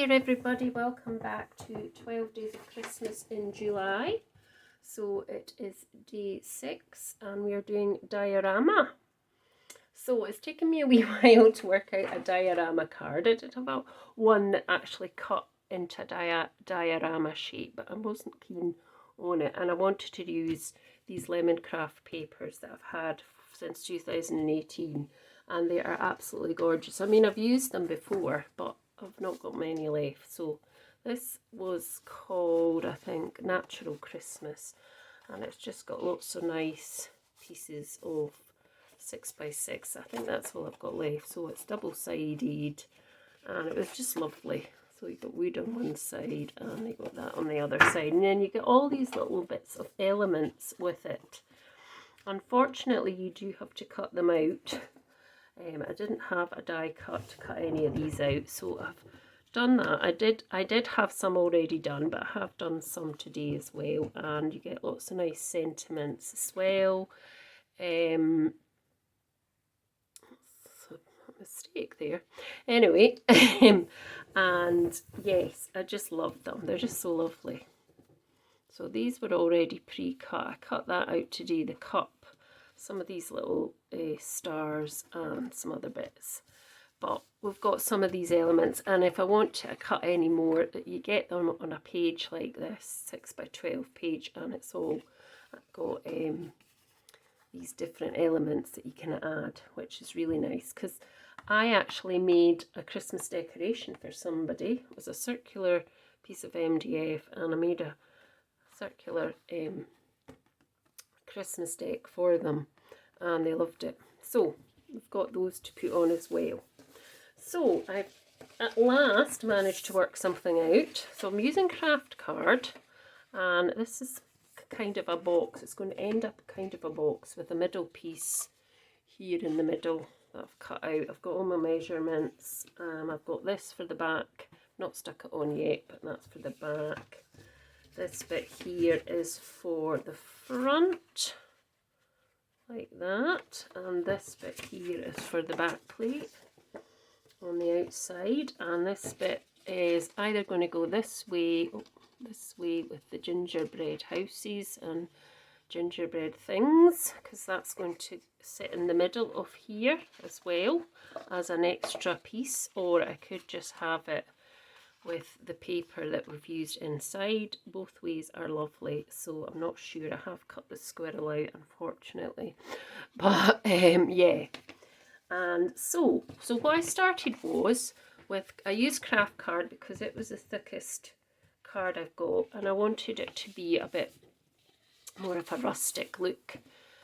there everybody, welcome back to 12 Days of Christmas in July. So it is day 6 and we are doing diorama. So it's taken me a wee while to work out a diorama card. I did have one that actually cut into diorama shape, but I wasn't keen on it, and I wanted to use these lemon craft papers that I've had since 2018, and they are absolutely gorgeous. I mean, I've used them before, but I've not got many left. So this was called, I think, Natural Christmas, and it's just got lots of nice pieces of 6x6. I think that's all I've got left. So it's double-sided, and it was just lovely. So you got wood on one side and you got that on the other side, and then you get all these little bits of elements with it. Unfortunately, you do have to cut them out. I didn't have a die cut to cut any of these out, so I've done that. I did have some already done, but I have done some today as well, and you get lots of nice sentiments as well. Mistake there. Anyway, and yes, I just love them. They're just so lovely. So these were already pre-cut. I cut that out today, the cup, some of these little stars and some other bits. But we've got some of these elements, and if I want to cut any more, you get them on a page like this, 6x12 page, and it's all got these different elements that you can add, which is really nice, because I actually made a Christmas decoration for somebody. It was a circular piece of MDF, and I made a circular Christmas deck for them, and they loved it. So we've got those to put on as well. So I've at last managed to work something out. So I'm using craft card, and this is kind of a box. It's going to end up kind of a box with a middle piece here in the middle that I've cut out. I've got all my measurements. I've got this for the back, not stuck it on yet, but that's for the back. This bit here is for the front, like that, and this bit here is for the back plate on the outside, and this bit is either going to go this way with the gingerbread houses and gingerbread things, because that's going to sit in the middle of here as well as an extra piece, or I could just have it with the paper that we've used inside. Both ways are lovely, so I'm not sure. I have cut the squirrel out, unfortunately, but yeah. And so what I started was with, I used craft card because it was the thickest card I've got, and I wanted it to be a bit more of a rustic look.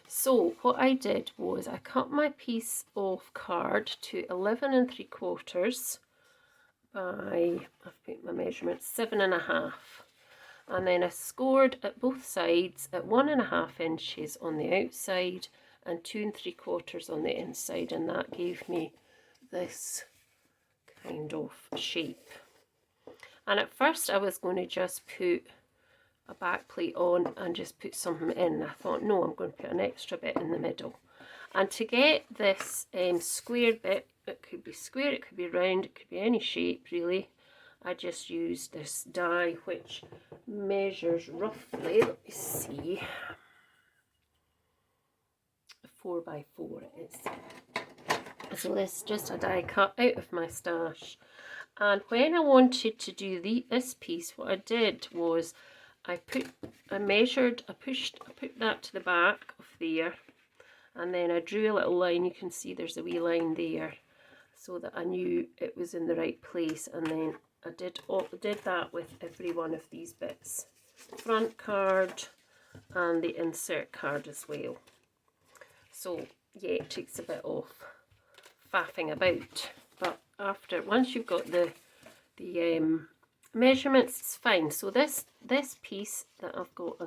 So what I did was I cut my piece of card to 11 3/4 by, I've put my measurements, 7.5, and then I scored at both sides at 1.5 inches on the outside and 2 3/4 on the inside, and that gave me this kind of shape. And at first I was going to just put a back plate on and just put something in. I thought, no, I'm going to put an extra bit in the middle. And to get this square bit, it could be square, it could be round, it could be any shape really, I just used this die, which measures roughly, let me see, 4x4 it is. So this is just a die cut out of my stash. And when I wanted to do this piece, what I did was I put that to the back of there, and then I drew a little line. You can see there's a wee line there, so that I knew it was in the right place. And then I did that with every one of these bits, front card and the insert card as well. So yeah, it takes a bit of faffing about, but once you've got the measurements, it's fine. So this piece that I've got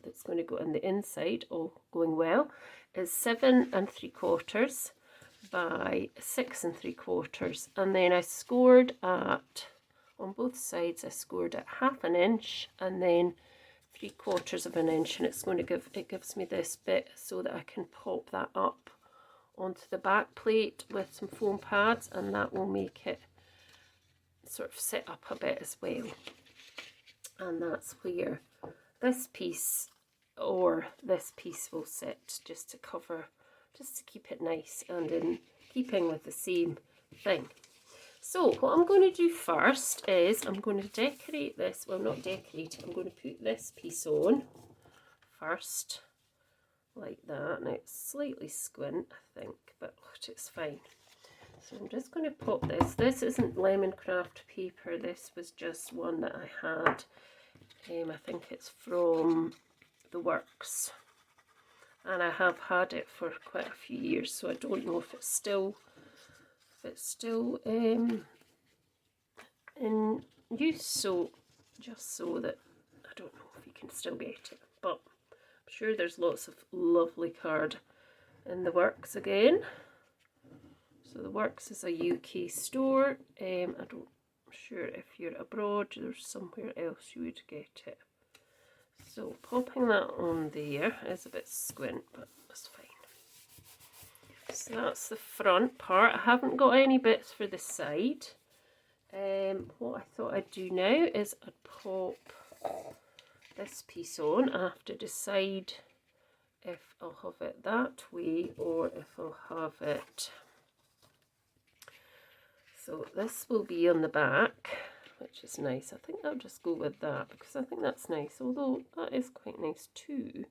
that's going to go on the inside, all going well, is 7 3/4 by 6 3/4, and then I scored at, on both sides I scored at 1/2 inch and then 3/4 inch, and it gives me this bit so that I can pop that up onto the back plate with some foam pads, and that will make it sort of sit up a bit as well. And that's where this piece or this piece will sit, just to cover, just to keep it nice and in keeping with the same thing. So what I'm going to do first is I'm going to decorate this, well not decorate, I'm going to put this piece on first, like that. Now it's slightly squint I think, but it's fine. So I'm just going to pop this. This isn't lemon craft paper, this was just one that I had. I think it's from the Works. And I have had it for quite a few years, so I don't know if it's still in use, so just so that I don't know if you can still get it, but I'm sure there's lots of lovely card in the Works again. So the Works is a UK store. I'm sure if you're abroad there's somewhere else you would get it. So popping that on there is a bit squint, but that's fine. So that's the front part. I haven't got any bits for the side. What I thought I'd do now is I'd pop this piece on. I have to decide if I'll have it that way or if I'll have it. So this will be on the back, which is nice. I think I'll just go with that because I think that's nice, although that is quite nice too.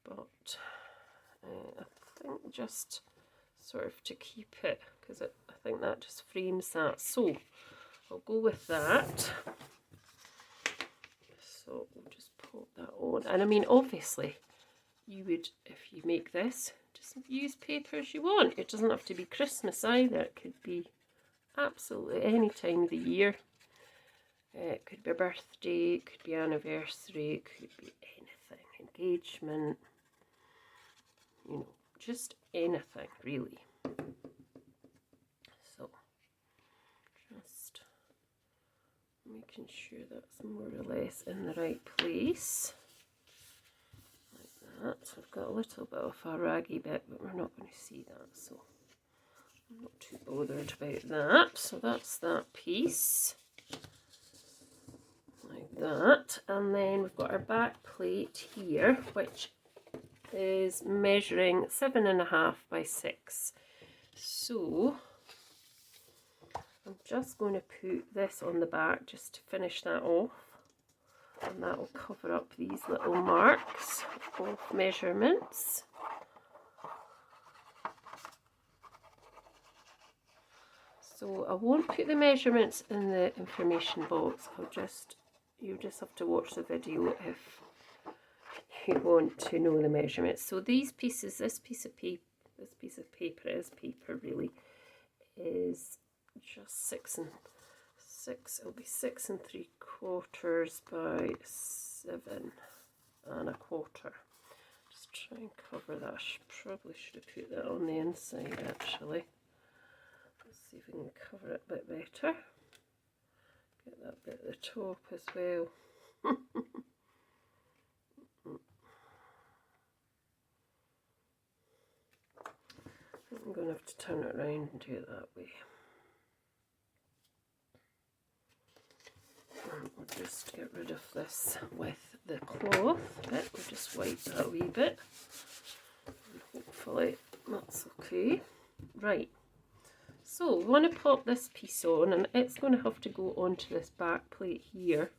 But I think just sort of to keep it, because I think that just frames that. So I'll go with that. So we'll just pop that on. And I mean, obviously, you would, if you make this, just use paper as you want. It doesn't have to be Christmas either. It could be absolutely any time of the year. It could be a birthday, it could be anniversary, it could be anything. Engagement, you know, just anything really. So just making sure that's more or less in the right place. Like that. So I've got a little bit of a raggy bit, but we're not going to see that, so I'm not too bothered about that. So that's that piece. Like that. And then we've got our back plate here, which is measuring 7.5 by 6. So I'm just going to put this on the back just to finish that off, and that will cover up these little marks of measurements. So I won't put the measurements in the information box. You just have to watch the video if you want to know the measurements. So these pieces, this piece of paper is paper really, is just 6 and 6. It'll be 6 3/4 by 7.25. Just try and cover that. Probably should have put that on the inside actually. Let's see if we can cover it a bit better. Get that bit at the top as well. I'm going to have to turn it around and do it that way. And we'll just get rid of this with the cloth bit. We'll just wipe that a wee bit. And hopefully that's okay. Right. So we want to pop this piece on, and it's going to have to go onto this back plate here.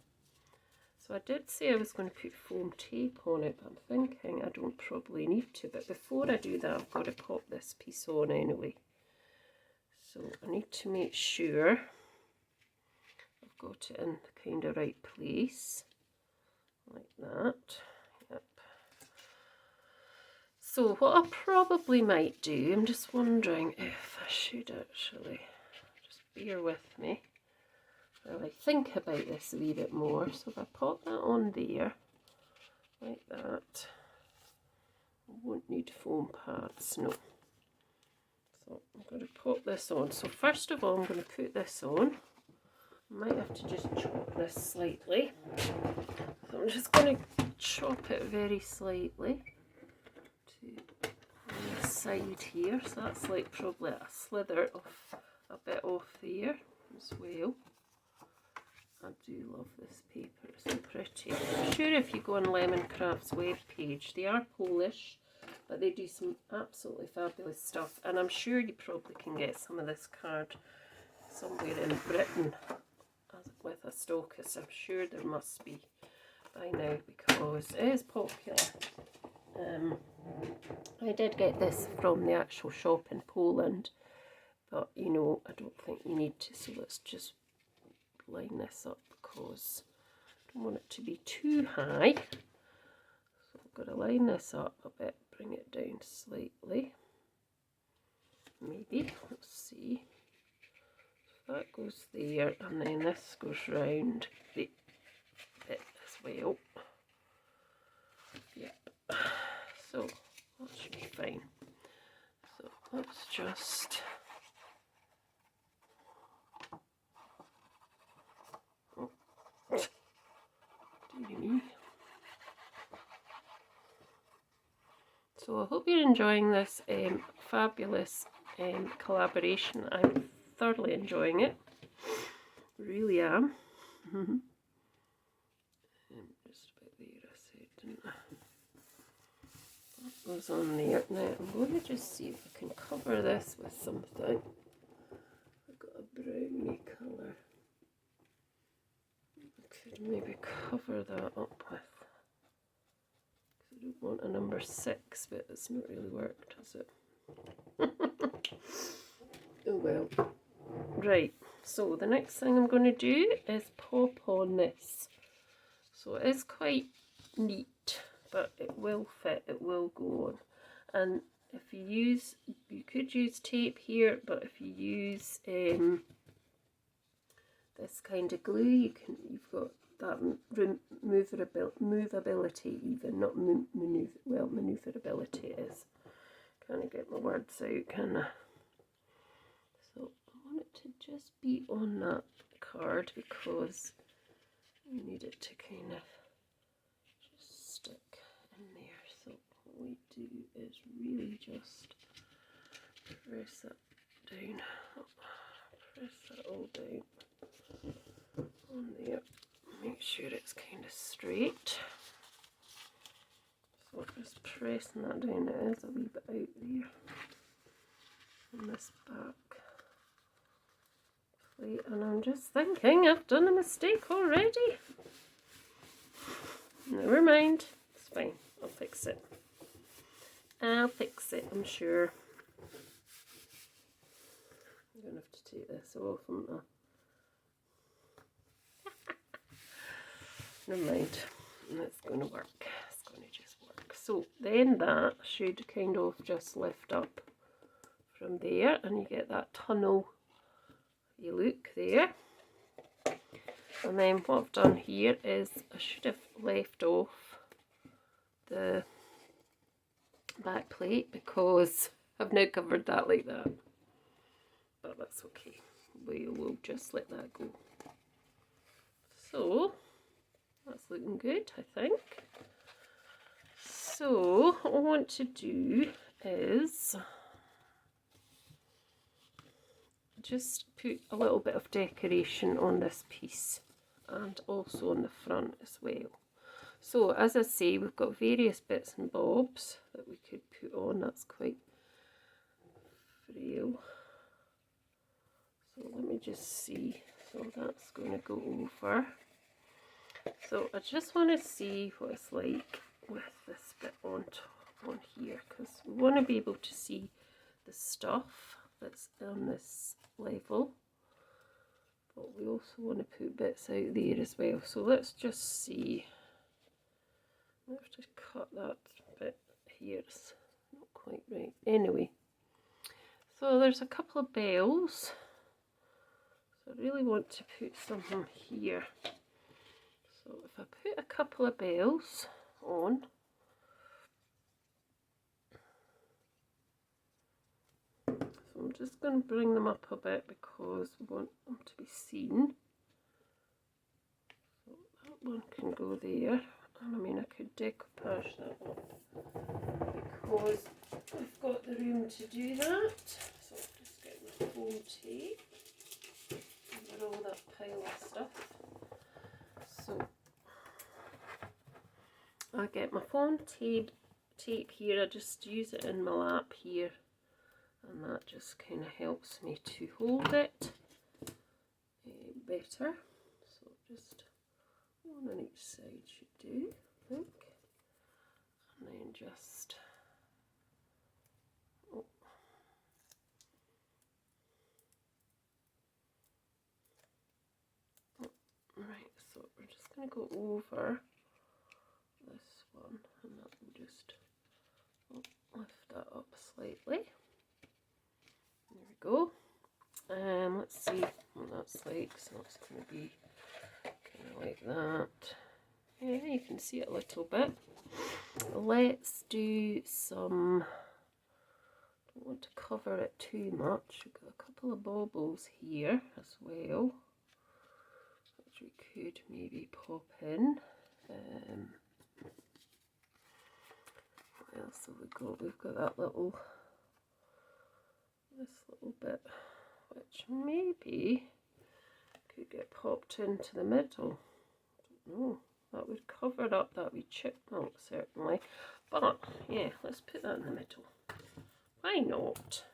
So I did say I was going to put foam tape on it, but I'm thinking I don't probably need to. But before I do that, I've got to pop this piece on anyway. So I need to make sure I've got it in the kind of right place, like that. Yep. So what I probably might do, I'm just wondering if I should actually, just bear with me while I think about this a wee bit more. So if I pop that on there, like that, I won't need foam pads, no. So I'm going to pop this on. So first of all, I'm going to put this on. I might have to just chop this slightly. So I'm just going to chop it very slightly to the side here. So that's like probably a slither of a bit off there. as well. I do love this paper, it's so pretty. I'm sure if you go on Lemon Craft's webpage, they are Polish, but they do some absolutely fabulous stuff. And I'm sure you probably can get some of this card somewhere in Britain with a stockist. I'm sure there must be by now because it is popular. I did get this from the actual shop in Poland, but you know, I don't think you need to, so let's just line this up because I don't want it to be too high. So I've got to line this up a bit, bring it down slightly. Maybe, let's see. So that goes there, and then this goes round the bit as well. Yep. So that should be fine. So let's just So I hope you're enjoying this fabulous collaboration. I'm thoroughly enjoying it. Really am. Just about there, I said, didn't I? That goes on there. Now I'm going to just see if I can cover this with something. I've got a brownie colour. I could maybe cover that up with. I don't want a number 6, but it's not really worked, has it? Oh well. Right, so the next thing I'm going to do is pop on this. So it is quite neat, but it will fit, it will go on. And if you use, you could use tape here, but if you use this kind of glue, you've got that movability even, not maneuverability it is. Can't get my words out, can I? So I want it to just be on that card because we need it to kind of just stick in there. So what we do is really just press that down, press that all down on there. Make sure it's kind of straight. So just pressing that down, it is a wee bit out there on this back plate, and I'm just thinking I've done a mistake already. Never mind, it's fine, I'll fix it. I'll fix it, I'm sure. I'm going to have to take this off, am I? Never mind, it's going to work, it's going to just work. So then that should kind of just lift up from there and you get that tunnel you look there. And then what I've done here is I should have left off the back plate because I've now covered that like that, but that's okay, we will just let that go. So that's looking good, I think. So what I want to do is just put a little bit of decoration on this piece and also on the front as well. So as I say, we've got various bits and bobs that we could put on. That's quite frail. So let me just see. So that's going to go over. So I just want to see what it's like with this bit on here, because we want to be able to see the stuff that's on this level, but we also want to put bits out there as well. So let's just see. I have to cut that bit here, it's not quite right. Anyway, so there's a couple of bells, so I really want to put something here. So if I put a couple of bells on, so I'm just going to bring them up a bit because we want them to be seen. So that one can go there, and I mean I could decoupage that up because I've got the room to do that. So I'll just get my foam tape and after all that pile of stuff. So I get my foam tape here, I just use it in my lap here, and that just kind of helps me to hold it better. So just one on each side should do, I think. And then just right, so we're just going to go over this one, and that will just lift that up slightly. There we go. Let's see what that's like. So it's going to be kind of like that. Yeah, you can see it a little bit. Let's do some, don't want to cover it too much. We've got a couple of baubles here as well, which we could maybe pop in. What else have we got? We've got that little, this little bit, which maybe could get popped into the middle. I don't know. That would cover up that wee chipmunk certainly. But yeah, let's put that in the middle. Why not?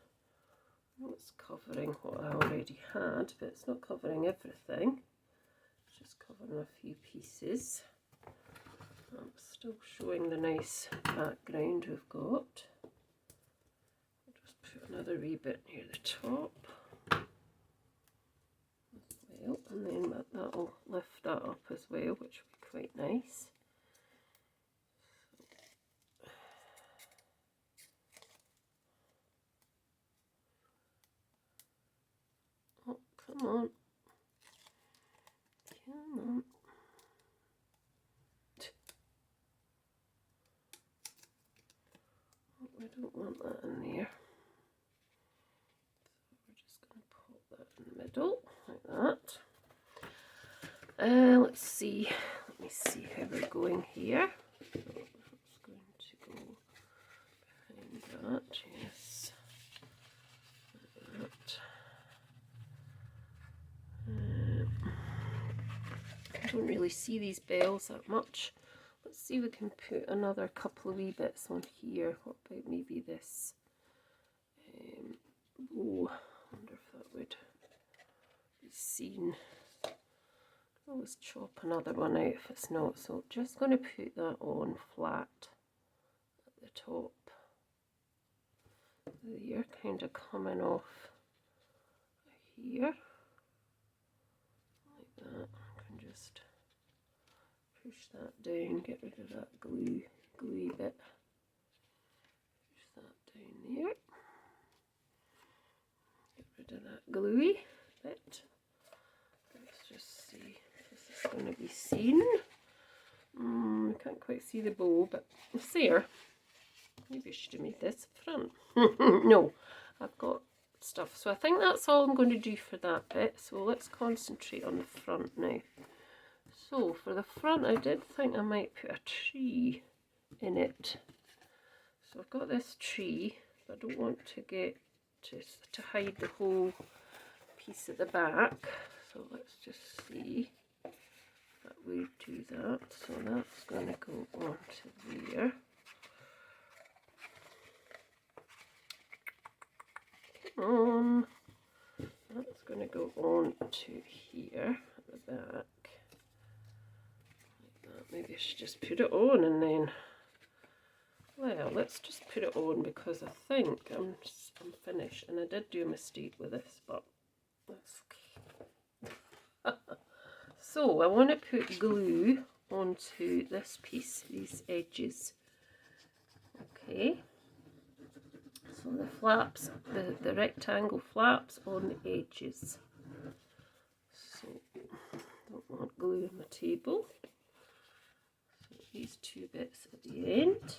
I know it's covering what I already had, but it's not covering everything. It's just covering a few pieces. I'm still showing the nice background we've got. I'll just put another wee bit near the top as well, and then that'll lift that up as well, which will be quite nice. Oh, come on. Come on. I don't want that in there. So we're just going to pop that in the middle, like that. Let's see. Let me see how we're going here. So it's going to go behind that, yes. Like that. I don't really see these bells that much. Let's see if we can put another couple of wee bits on here. What about maybe this? Oh, I wonder if that would be seen. I'll always chop another one out if it's not. So just going to put that on flat at the top. They're kind of coming off here. Like that. I can just push that down, get rid of that gluey bit. Push that down there. Get rid of that gluey bit. Let's just see if this is going to be seen. I can't quite see the bow, but it's there. Maybe I should have made this front. No, I've got stuff. So I think that's all I'm going to do for that bit. So let's concentrate on the front now. So for the front, I did think I might put a tree in it. So I've got this tree, but I don't want to get to hide the whole piece at the back. So let's just see if that would do that. So that's going to go onto there. Come on. That's going to go on to here at the back. Maybe I should just put it on and then, well, let's just put it on because I think I'm finished. And I did do a mistake with this, but that's okay. So I want to put glue onto this piece, these edges. Okay. So the flaps, the rectangle flaps on the edges. So don't want glue on my table. These two bits at the end.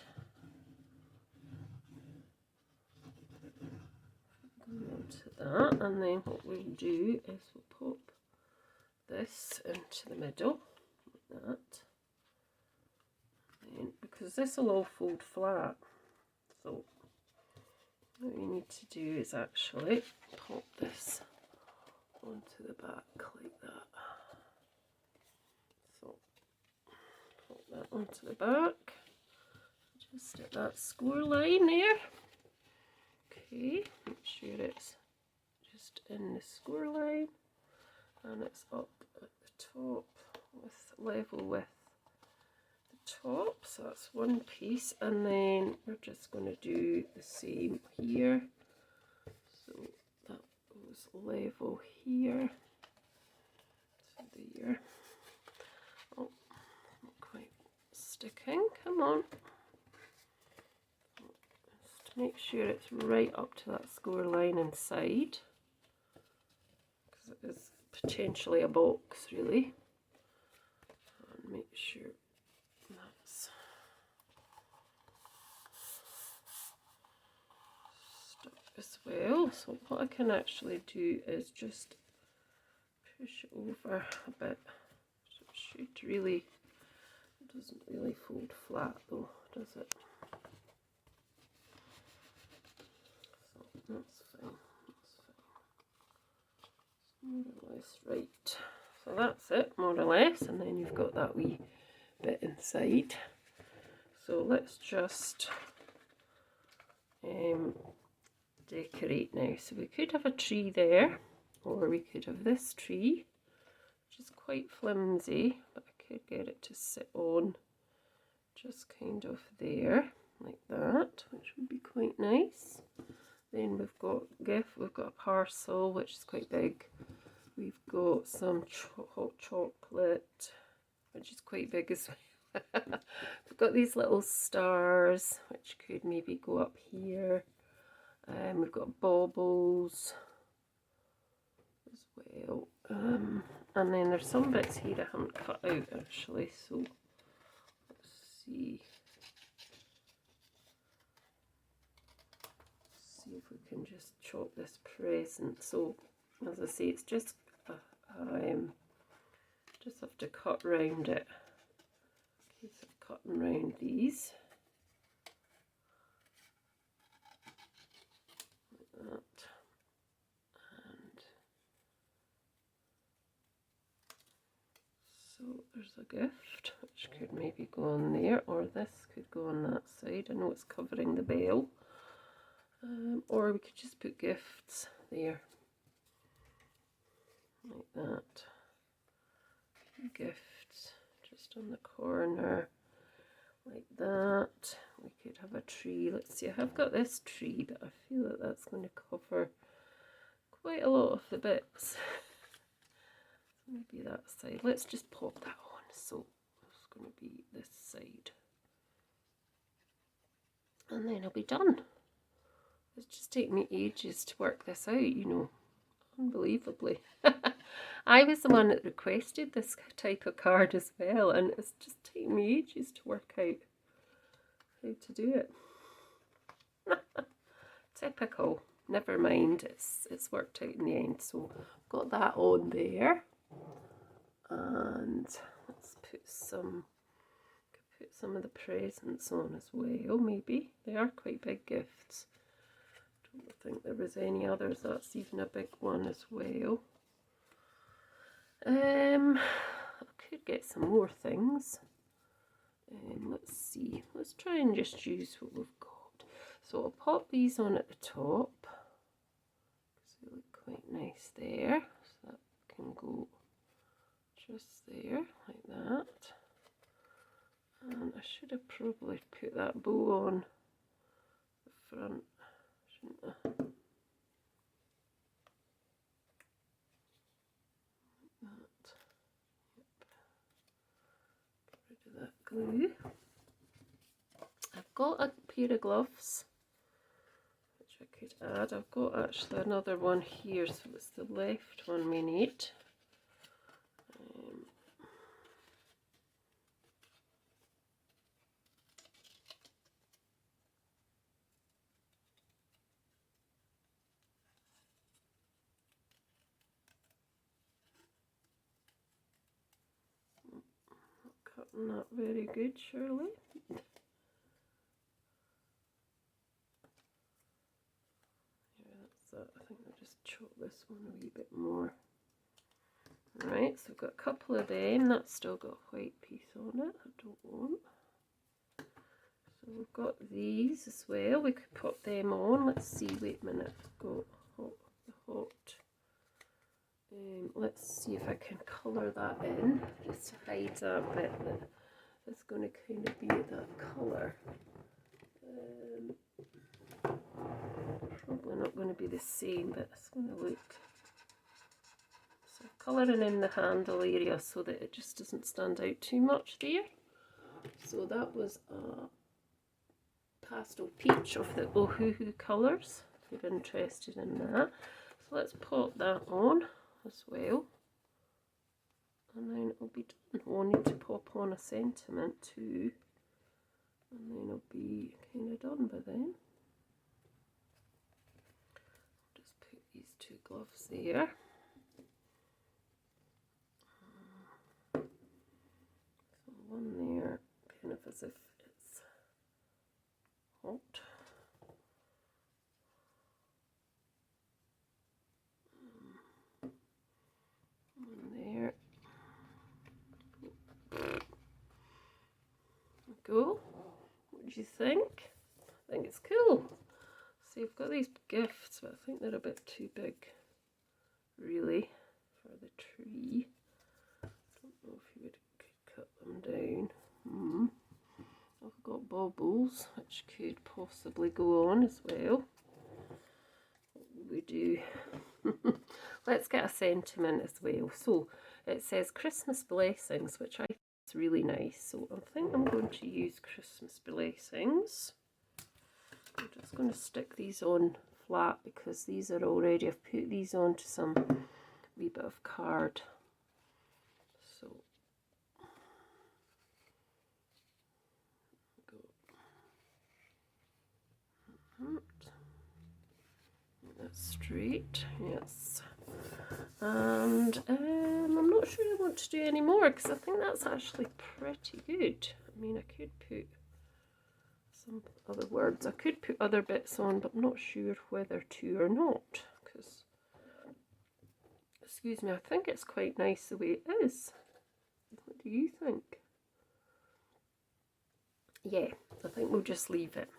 Go onto that, and then what we'll do is we'll pop this into the middle, like that. And because this will all fold flat, so what we need to do is actually pop this onto the back like that. So put that onto the back, just at that score line there. Okay, make sure it's just in the score line and it's up at the top with level with the top. So that's one piece, and then we're just going to do the same here. So that goes level here to there. Oh, not quite sticking. Come on. Just make sure it's right up to that score line inside, because it is potentially a box, really. And make sure that's stuck as well. So what I can actually do is just push it over a bit. So it should really, it doesn't really fold flat though, does it? So that's fine. More or less right. So that's it, more or less, and then you've got that wee bit inside. So let's just decorate now. So we could have a tree there, or we could have this tree, which is quite flimsy, but I could get it to sit on just kind of there, like that, which would be quite nice. Then we've got we've got a parcel, which is quite big. We've got some hot chocolate, which is quite big as well. We've got these little stars, which could maybe go up here. We've got baubles as well. And then there's some bits here I haven't cut out actually, so let's see. See if we can just chop this present. So as I say, it's just just have to cut round it. Okay, so cutting round these like that, and so there's a gift which could maybe go on there, or this could go on that side. I know it's covering the bell, or we could just put gifts there like that. Gifts just on the corner like that. We could have a tree. Let's see, I have got this tree, but I feel that that's going to cover quite a lot of the bits. So maybe that side. Let's just pop that on. So it's going to be this side, and then I'll be done. It's just taken me ages to work this out, you know, unbelievably. I was the one that requested this type of card as well, and it's just taken me ages to work out how to do it. Typical. Never mind, it's worked out in the end. So I've got that on there, and let's put some of the presents on as well. Maybe they are quite big gifts. Don't think there was any others. That's even a big one as well. I could get some more things. Let's see. Let's try and just use what we've got. So I'll pop these on at the top because they look quite nice there. So that can go just there like that. And I should have probably put that bow on the front, shouldn't I? That glue. I've got a pair of gloves which I could add. I've got actually another one here, so it's the left one we need. Not very good, surely. Yeah, that's that. I think I'll just chop this one a wee bit more. Right, so we've got a couple of them. That's still got a white piece on it. I don't want. So we've got these as well. We could put them on. Let's see. Wait a minute. I've got hot. Let's see if I can colour that in. Just hide that bit that is going to kind of be that colour. Probably not going to be the same, but it's going to look. So colouring in the handle area so that it just doesn't stand out too much there. So that was a pastel peach of the Ohuhu colours, if you're interested in that. So let's pop that on as well. And then it'll be done. We'll need to pop on a sentiment too. And then it'll be kind of done by then. Just put these two gloves there. So one there, kind of as if it's hot. One there. Go. What do you think? I think it's cool. See, I've got these gifts, but I think they're a bit too big, really, for the tree. I don't know if you could cut them down. I've got baubles, which could possibly go on as well. What will we do? Let's get a sentiment as well. So it says Christmas blessings, which I think is really nice. So I think I'm going to use Christmas blessings. I'm just going to stick these on flat because these are already, I've put these onto some wee bit of card. So that's straight, yes. And I'm not sure I want to do any more because I think that's actually pretty good. I mean, I could put some other words. I could put other bits on, but I'm not sure whether to or not. Because, excuse me, I think it's quite nice the way it is. What do you think? Yeah, I think we'll just leave it.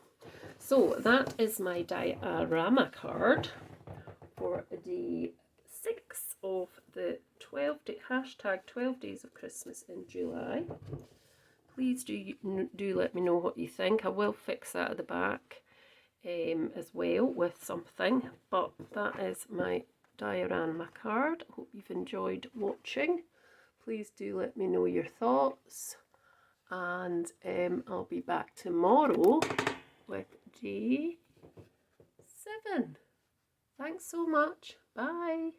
So that is my diorama card for day 6 of the 12 days of Christmas in July. Please do let me know what you think. I will fix that at the back as well with something. But that is my diorama card. I hope you've enjoyed watching. Please do let me know your thoughts. And I'll be back tomorrow with day 7. Thanks so much. Bye.